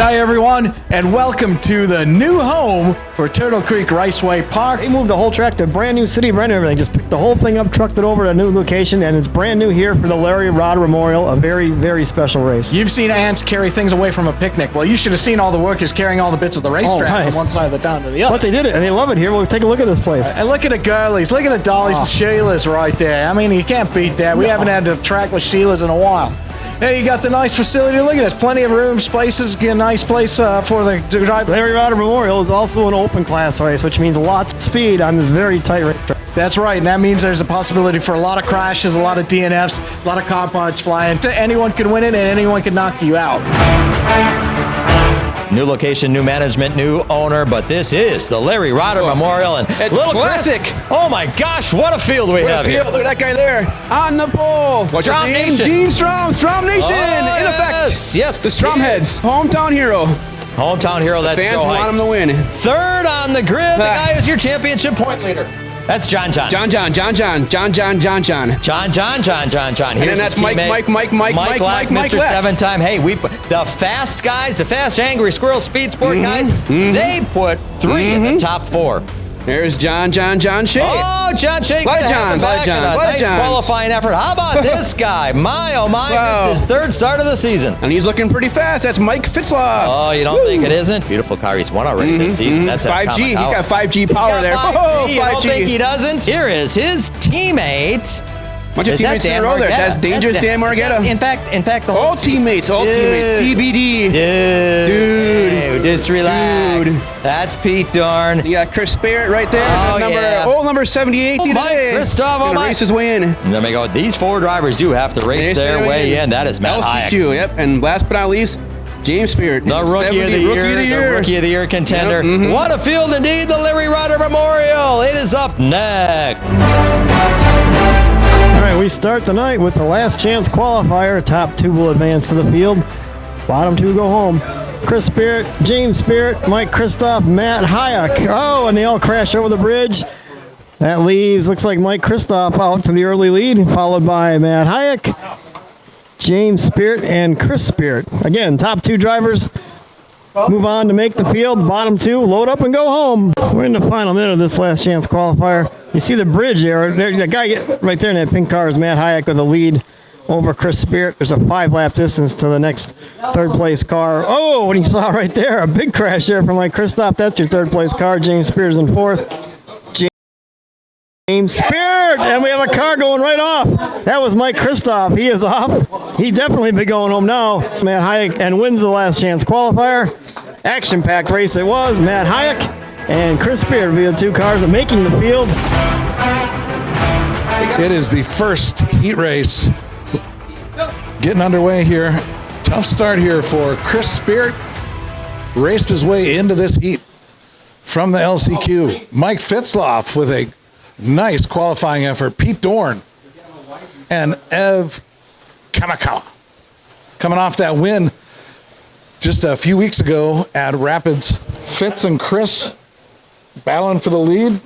G'day everyone, and welcome to the new home for Turtle Creek Raceway Park. They moved the whole track to a brand new city, brand new everything. Just picked the whole thing up, trucked it over to a new location, and it's brand new here for the Larry Rodder Memorial, a very, very special race. You've seen ants carry things away from a picnic. Well, you should have seen all the workers carrying all the bits of the racetrack from one side of the town to the other. But they did it, and they love it here. We'll take a look at this place. And look at the girlies, look at the dollies, the Sheilas right there. I mean, you can't beat that. We haven't had a track with Sheilas in a while. Hey, you got the nice facility. Look at this. Plenty of room, spaces. A nice place for the drive. Larry Rodder Memorial is also an open class race, which means lots of speed on this very tight racetrack. That's right, and that means there's a possibility for a lot of crashes, a lot of DNFs, a lot of car parts flying. Anyone could win it, and anyone could knock you out. New location, new management, new owner, but this is the Larry Rodder Memorial. And it's little classic. Chris, oh my gosh, what a field we have here. Look at that guy there on the pole. What's your name? Dean Strom, Strom Nation, in yes, effect. Yes, the Strom heads, hometown hero. Hometown hero. That's fans want him to win. Third on the grid, the guy who's your championship point leader. That's John. John. And then that's Mike, Mr. Seven-time. Hey, the fast guys, the fast Angry Squirrel Speed Sport guys, they put three in the top four. There's John Shea. Oh, John Shea. A lot of Johns. Nice qualifying effort. How about this guy? My, oh my, wow. His third start of the season. And he's looking pretty fast. That's Mike Fitzloff. Oh, you don't think it isn't? Beautiful car. He's won already this season. That's 5G. He's got 5G power there. 5G. You don't think he doesn't? Here is his teammate. Bunch of teammates in a row there. That's dangerous Dan Margetta. In fact, the all teammates. CBD. Dude, just relax. Dude. That's Pete Dorn. You got Chris Sparrett right there. Oh, number 78. Oh, Mike Christoph. Oh, my. Race his way in. And there we go. These four drivers do have to race their way in. That is Matt LCQ, yep. And last but not least, James Sparrett. The Rookie of the Year contender. What a field indeed, the Larry Rodder Memorial. It is up next. All right, we start the night with the last chance qualifier. Top two will advance to the field. Bottom two go home. Chris Sparrett, James Sparrett, Mike Christoph, Matt Hayek. Oh, and they all crash over the bridge. That leaves, looks like Mike Christoph out to the early lead, followed by Matt Hayek, James Sparrett, and Chris Sparrett. Again, top two drivers move on to make the field. Bottom two load up and go home. We're in the final minute of this last chance qualifier. You see the bridge there. The guy right there in that pink car is Matt Hayek with a lead over Chris Sparrett. There's a 5-lap distance to the next third-place car. Oh, what you saw right there, a big crash there from Mike Christoph. That's your third-place car. James Sparrett's in fourth. James Sparrett, and we have a car going right off. That was Mike Christoph. He is off. He definitely be going home now. Matt Hayek and wins the last chance qualifier. Action-packed race it was. Matt Hayek and Chris Sparrett will be the two cars making the field. It is the first heat race getting underway here. Tough start here for Chris Sparrett. Raced his way into this heat from the LCQ. Mike Fitzloff with a nice qualifying effort. Pete Dorn and Ev Kamakawa coming off that win just a few weeks ago at Rapids. Fitz and Chris battling for the lead.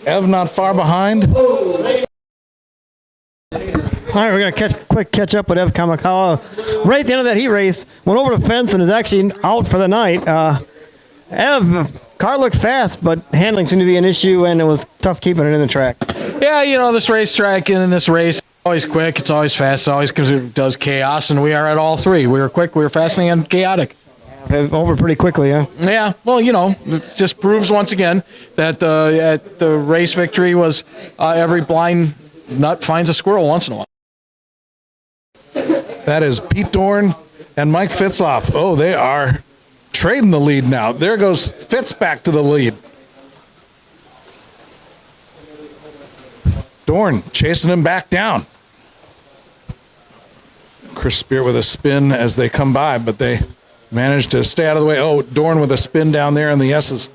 Ev not far behind. All right, we're going to catch up with Ev Kamakawa. Right at the end of that heat race, went over the fence and is actually out for the night. Ev, car looked fast, but handling seemed to be an issue, and it was tough keeping it in the track. Yeah, you know, this racetrack and in this race, it's always quick, it's always fast, it's always because it does chaos, and we are at all three. We were quick, we were fast, and chaotic. Over pretty quickly, huh? Yeah, well, you know, it just proves once again that the race victory was every blind nut finds a squirrel once in a while. That is Pete Dorn and Mike Fitzloff. Oh, they are trading the lead now. There goes Fitz back to the lead. Dorn chasing him back down. Chris Sparrett with a spin as they come by, but they managed to stay out of the way. Oh, Dorn with a spin down there in the S's.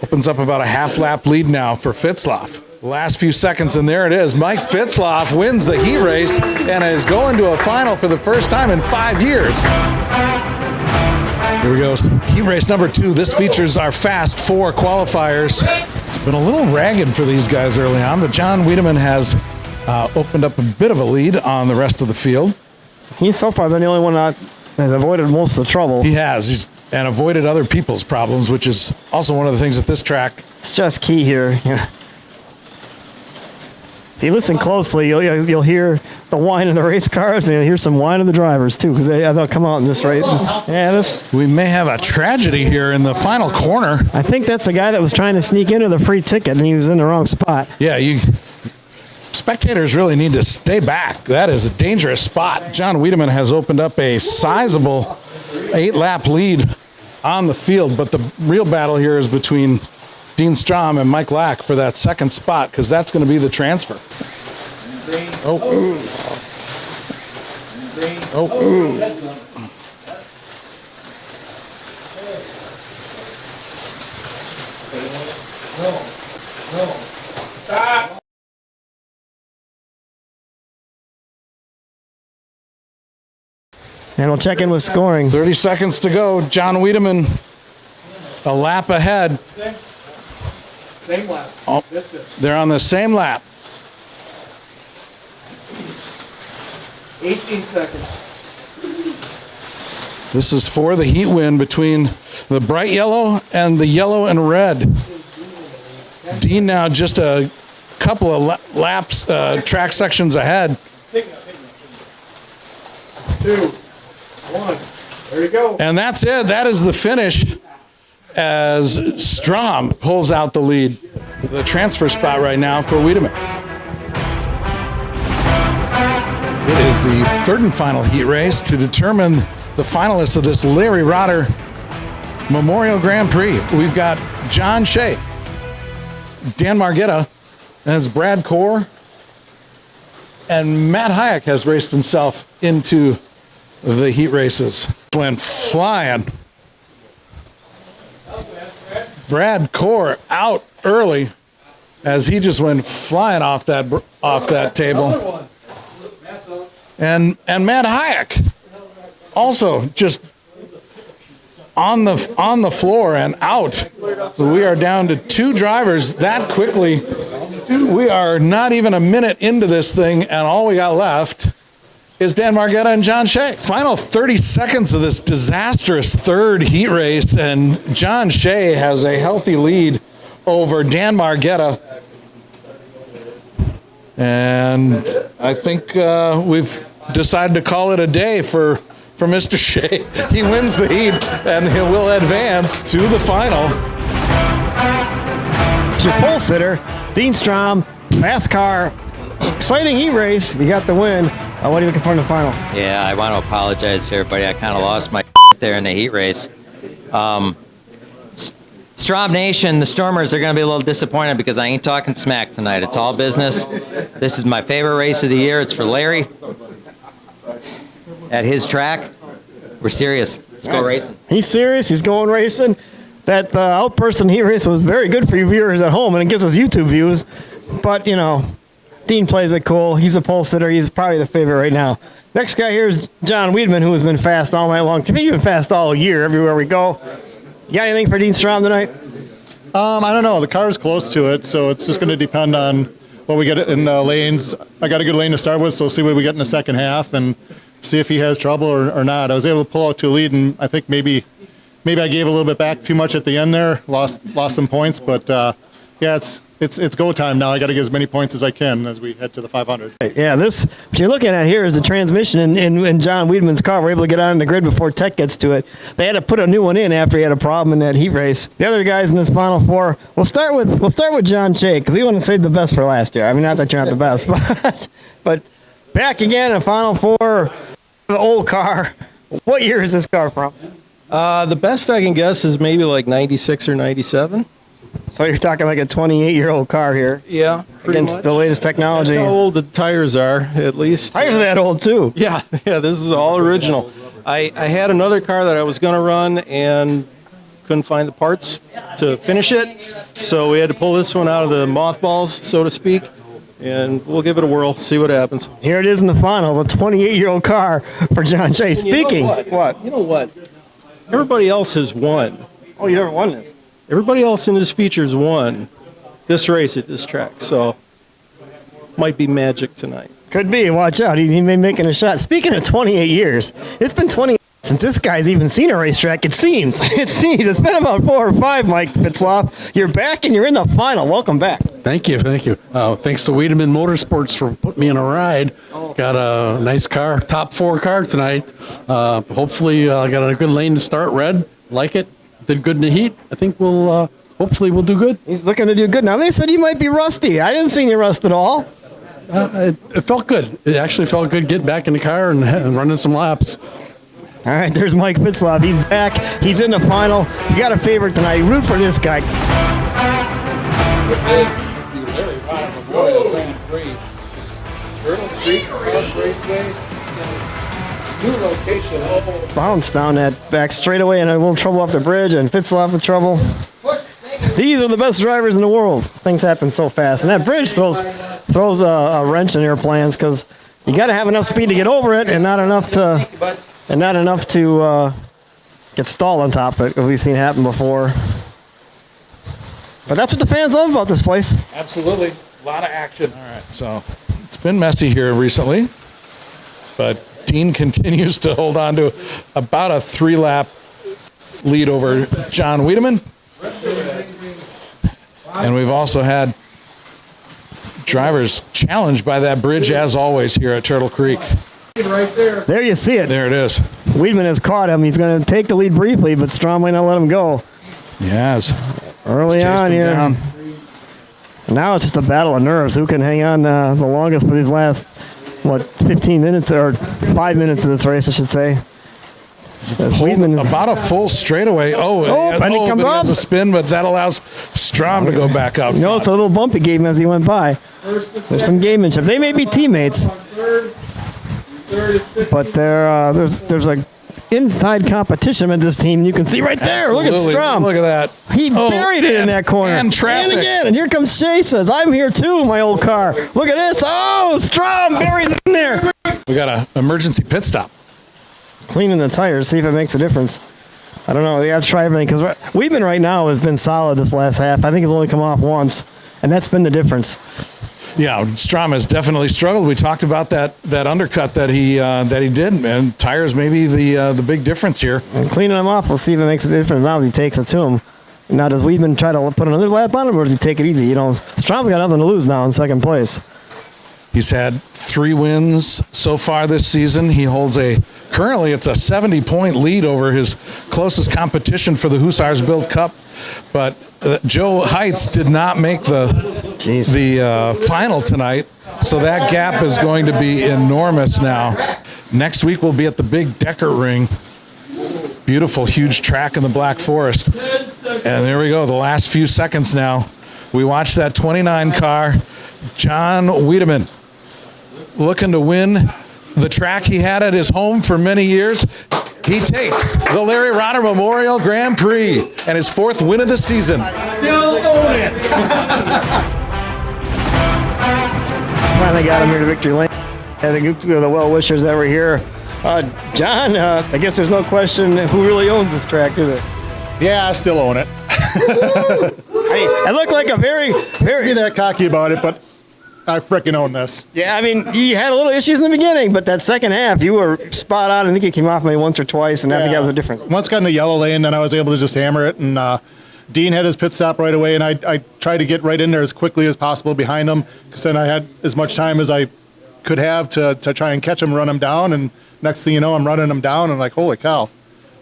Opens up about a half-lap lead now for Fitzloff. Last few seconds, and there it is. Mike Fitzloff wins the heat race and is going to a final for the first time in 5 years. Here we go. Heat race number 2. This features our Fast 4 qualifiers. It's been a little ragged for these guys early on, but John Wiedemann has opened up a bit of a lead on the rest of the field. He's so far been the only one not has avoided most of the trouble. He has. He's and avoided other people's problems, which is also one of the things at this track. It's just key here. Yeah. If you listen closely, you'll hear the whine of the race cars, and you'll hear some whine of the drivers too, because they'll come out in this race. We may have a tragedy here in the final corner. I think that's the guy that was trying to sneak into the free ticket, and he was in the wrong spot. Yeah, spectators really need to stay back. That is a dangerous spot. John Wiedemann has opened up a sizable 8-lap lead on the field, but the real battle here is between Dean Strom and Mike Lack for that second spot, because that's going to be the transfer. And we'll check in with scoring. 30 seconds to go. John Wiedemann a lap ahead. Same lap. Oh, they're on the same lap. 18 seconds. This is for the heat win between the bright yellow and the yellow and red. Dean now just a couple of laps, track sections ahead. 2, 1. There you go. And that's it. That is the finish as Strom pulls out the lead. The transfer spot right now for Wiedemann. It is the third and final heat race to determine the finalists of this Larry Rotter Memorial Grand Prix. We've got John Shea, Dan Margetta, and it's Brad Core. And Matt Hayek has raced himself into the heat races. Went flying. Brad Core out early as he just went flying off that table. And Matt Hayek also just on the floor and out. So we are down to 2 drivers that quickly. We are not even a minute into this thing, and all we got left is Dan Margetta and John Shea. Final 30 seconds of this disastrous third heat race, and John Shea has a healthy lead over Dan Margetta. And I think we've decided to call it a day for Mr. Shea. He wins the heat, and he will advance to the final. It's your pole sitter, Dean Strom, fast car, exciting heat race. You got the win. What are you looking for in the final? Yeah, I want to apologize to everybody. I kind of lost my there in the heat race. Strom Nation, the Stormers are going to be a little disappointed because I ain't talking smack tonight. It's all business. This is my favorite race of the year. It's for Larry at his track. We're serious. Let's go racing. He's serious. He's going racing. That outburst in the heat race was very good for you viewers at home, and it gives us YouTube views. But, you know, Dean plays it cool. He's a pole sitter. He's probably the favorite right now. Next guy here is John Wiedemann, who has been fast all night long. To me, he's been fast all year, everywhere we go. You got anything for Dean Strom tonight? I don't know. The car's close to it, so it's just going to depend on what we get in lanes. I got a good lane to start with, so we'll see what we get in the second half and see if he has trouble or not. I was able to pull out to a lead, and I think maybe I gave a little bit back too much at the end there, lost some points, but yeah, it's go time now. I got to get as many points as I can as we head to the 500. Yeah, what you're looking at here is the transmission in John Wiedemann's car. We're able to get on the grid before Tech gets to it. They had to put a new one in after he had a problem in that heat race. The other guys in this Final Four, we'll start with John Shea, because he wanted to save the best for last year. I mean, not that you're not the best, but back again in Final Four, the old car. What year is this car from? The best I can guess is maybe like 96 or 97. So you're talking like a 28-year-old car here. Yeah, against much. The latest technology. That's how old the tires are, at least. Tires are that old, too. Yeah, this is all original. I had another car that I was going to run and couldn't find the parts to finish it. So we had to pull this one out of the mothballs, so to speak. And we'll give it a whirl, see what happens. Here it is in the finals, a 28-year-old car for John Shea. Speaking. What? You know what? Everybody else has won. Oh, you never won this? Everybody else in this feature's won this race at this track, so might be magic tonight. Could be. Watch out. He may be making a shot. Speaking of 28 years, it's been 20 Since this guy's even seen a racetrack, it seems. It's been about 4 or 5, Mike Fitzloff. You're back and you're in the final. Welcome back. Thank you. Thanks to Wiedemann Motorsports for putting me in a ride. Got a nice car, top 4 car tonight. Hopefully, got a good lane to start. Red, like it. Did good in the heat. I think hopefully we'll do good. He's looking to do good. Now, they said you might be rusty. I didn't see you rust at all. It felt good. It actually felt good getting back in the car and running some laps. All right, there's Mike Fitzloff. He's back. He's in the final. You got a favorite tonight. Root for this guy. Turtle Creek Park Raceway. New location. Bounced down that back straightaway and a little trouble off the bridge, and Fitzloff in trouble. These are the best drivers in the world. Things happen so fast, and that bridge throws a wrench in your plans because you got to have enough speed to get over it, and not enough to get stalled on top of it. We've seen happen before. But that's what the fans love about this place. Absolutely. A lot of action. All right, so it's been messy here recently, but Dean continues to hold on to about a 3-lap lead over John Wiedemann. And we've also had drivers challenged by that bridge, as always, here at Turtle Creek. There you see it. There it is. Wiedemann has caught him. He's going to take the lead briefly, but Strom might not let him go. Yes. Early on here. Down. Now it's just a battle of nerves. Who can hang on the longest for these last, 15 minutes or 5 minutes of this race, I should say. About a full straightaway. And he comes but up. He has a spin, but that allows Strom to go back up. It's a little bump he gave him as he went by. There's some gamemanship. They may be teammates, but there's a inside competition with this team. You can see right there. Absolutely. Look at Strom. Look at that. He buried it in that corner. And traffic. And again. And here comes Shea. Says, I'm here too, my old car. Look at this. Oh, Strom buries it in there. We got an emergency pit stop. Cleaning the tires, see if it makes a difference. I don't know. They have to try everything because Wiedemann right now has been solid this last half. I think it's only come off once, and that's been the difference. Yeah, Strom has definitely struggled. We talked about that undercut that he did, and tires may be the big difference here. And cleaning them off, we'll see if it makes a difference now as he takes it to him. Now, does Wiedemann try to put another lap on him, or does he take it easy? Strom's got nothing to lose now in second place. He's had 3 wins so far this season. He holds currently it's a 70-point lead over his closest competition for the Hussars Build Cup. But Joe Heitz did not make the final tonight, so that gap is going to be enormous now. Next week we'll be at the Big Decker Ring. Beautiful, huge track in the Black Forest. And there we go, the last few seconds now. We watched that 29 car, John Wiedemann, looking to win the track he had at his home for many years. He takes the Larry Rodder Memorial Grand Prix and his 4th win of the season. Still own it. Finally got him here to victory lane. And the well-wishers that were here. John, I guess there's no question who really owns this track, do there? Yeah, I still own it. I look like a very Be that cocky about it, but I frickin' own this. Yeah, I mean, you had a little issues in the beginning, but that second half, you were spot on. I think you came off maybe once or twice, and I think that was a difference. Once got in the yellow lane, then I was able to just hammer it, and Dean had his pit stop right away, and I tried to get right in there as quickly as possible behind him, because then I had as much time as I could have to try and catch him, run him down, and next thing you know, I'm running him down, and like, holy cow.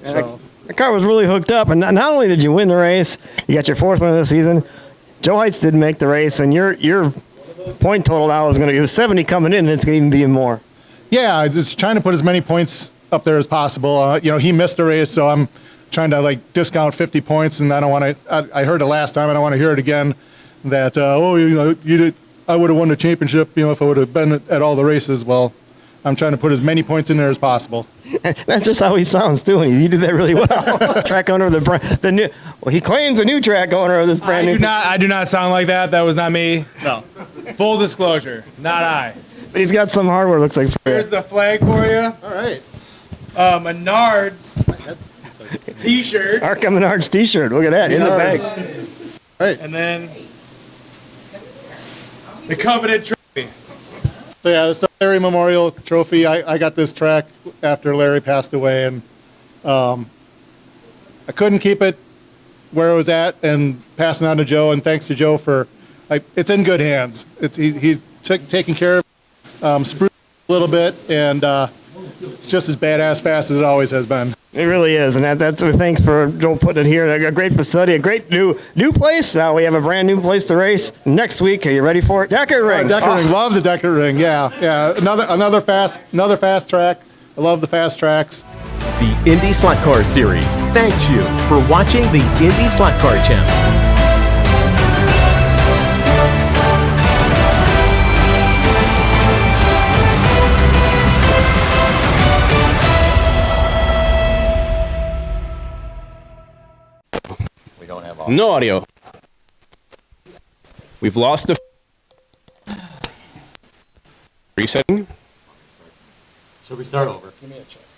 So the car was really hooked up, and not only did you win the race, you got your 4th win of the season. Joe Heitz didn't make the race, and your point total now is going to be 70 coming in, and it's going to even be more. Yeah, just trying to put as many points up there as possible. He missed the race, so I'm trying to discount 50 points, and I don't want to. I heard it last time, I don't want to hear it again. That you did. I would have won the championship, if I would have been at all the races. Well, I'm trying to put as many points in there as possible. That's just how he sounds too. He did that really well. Track owner of the new. Well, he claims the new track owner of this brand new. I do not sound like that. That was not me. No. Full disclosure, not I. But he's got some hardware. Looks like. Here's the flag for you. All right. Menards T-shirt. Arca Menards T-shirt. Look at that in the bag. Right. And then the coveted trophy. So yeah, it's the Larry Memorial Trophy. I got this track after Larry passed away, and I couldn't keep it where it was at and passing on to Joe. And thanks to Joe for, it's in good hands. He's taking care of spruce a little bit, and it's just as badass fast as it always has been. It really is, and that's thanks for Joe putting it here. A great facility, a great new place. We have a brand new place to race next week. Are you ready for it? Deckard Ring. Deckard Ring, love the Deckard Ring. Yeah. Another fast track. I love the fast tracks. The IndySlotCar series thanks you for watching the IndySlotCar channel. No audio. We've lost the resetting. Should we start over?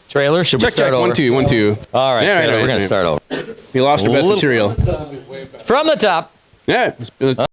Trailer, should we Check, start check. over? 1, 2, 1, 2. All right, Yeah, trailer, right, we're going right. to start over. We lost our best material. From the top. Yeah. It was